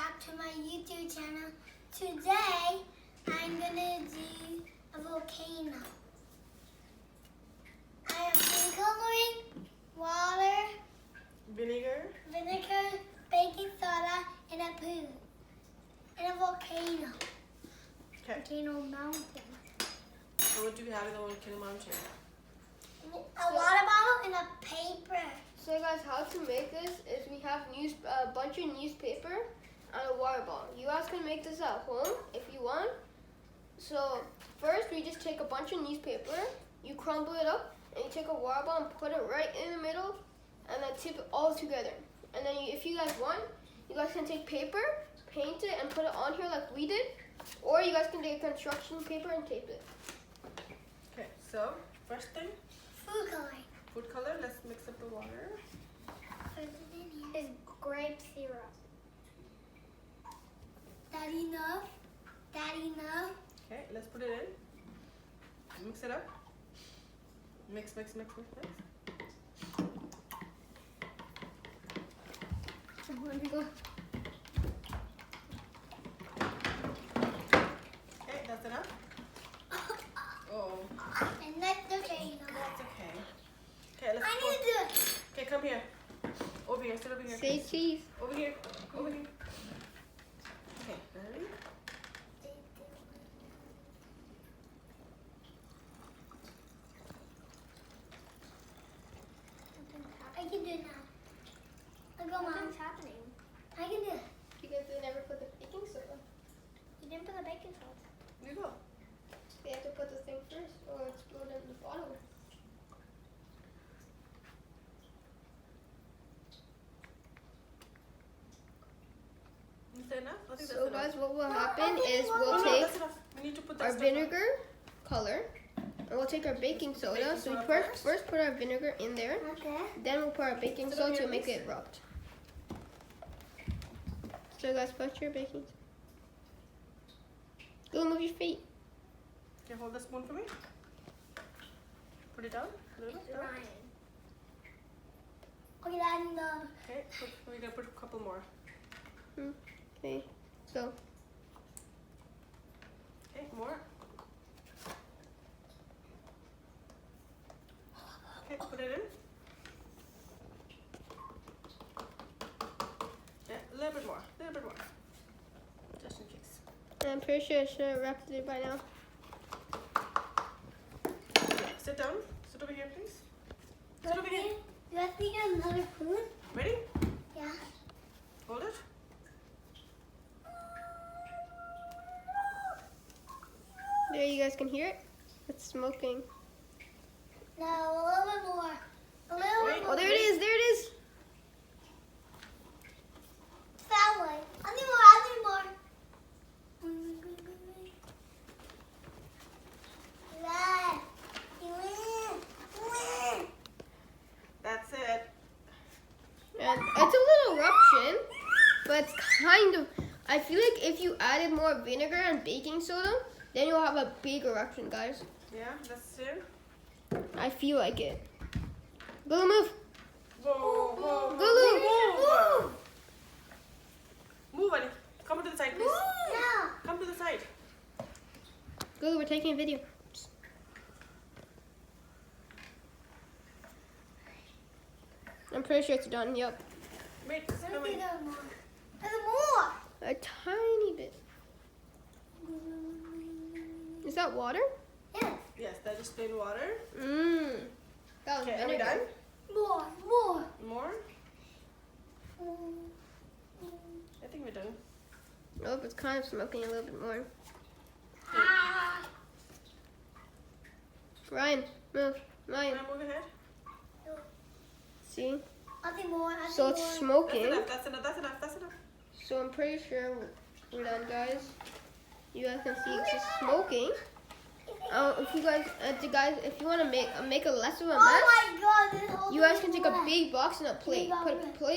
back to my YouTube channel. Today, I'm gonna do a volcano. I have food coloring, water, Vinegar. baking soda, and a poo. And a volcano. Okay. Volcano mountain. So what do we have in the volcano mountain? A water bottle and a paper. So guys, how to make this is we have a bunch of newspaper and a water bottle. You guys can make this at home if you want. So first we just take a bunch of newspaper, you crumble it up, and you take a water bottle and put it right in the middle, and then tip it all together. And then if you guys want, you guys can take paper, paint it, and put it on here like we did. Or you guys can take construction paper and tape it. Okay, so first thing, Food coloring. food color. Let's mix up the water. Is grape syrup. That enough? That enough? Okay, let's put it in. Mix it up. Mix. Okay, that's enough. Oh, And that's the volcano. that's okay. Okay, let's. I need to do it. Okay, come here. Over here. Sit over here. Say cheese. Over here. Over here. Okay, ready? I can do it now. I'll go, Mom. What's happening? I can do it. Because they never put the baking soda. You didn't put the baking soda. You go. They have to put the thing first or explode in the bottle. Is that enough? I think So that's guys, enough. what will I happen think is one we'll Oh, no, take that's enough. We need to put that our stuff vinegar color, and we'll take our baking soda. Baking So we soda first put our vinegar in there, Okay. then we'll put our baking Sit over soda to here, make please. it rubbed. So guys, put your baking soda. Go move your feet. Okay, hold the spoon for me. Put it down. A little bit down. Okay, that enough. Okay, we're gonna put a couple more. Okay, so Okay, more. Okay, put it in. Yeah, a little bit more. Just in case. I'm pretty sure I should have wrapped it by now. Okay, sit down. Sit over here, please. Sit over here. Do I think another food? Ready? Yeah. Hold it. There, you guys can hear it. It's smoking. No, a little bit more. A little Wait. bit Oh, more. there it is. There it is. That way. I need more. That. That's it. And it's a little eruption, but it's kind of. I feel like if you added more vinegar and baking soda, then you'll have a big eruption, guys. Yeah, that's it. I feel like it. Go move. Whoa, whoa, Go, Lou. whoa. Move, Annie. Come to the side, please. No. Come to the side. Go, we're taking a video. I'm pretty sure it's done. Yep. Wait, it's There's coming. more. There's more. A tiny bit. Is that water? Yes. Yes, that is plain water. That was Okay, are we vinegar. done? More. More? I think we're done. Nope, it's kind of smoking a little bit more. Ah. Ryan, move. Ryan, Wanna move ahead? see? I think more. So it's That's smoking. enough. So I'm pretty sure we're done, guys. You guys can see it's just smoking. If you guys, if you want to make a less of a mess, Oh my God! This whole you guys thing can is take a wet. big box and a plate. Big Put a box. plate.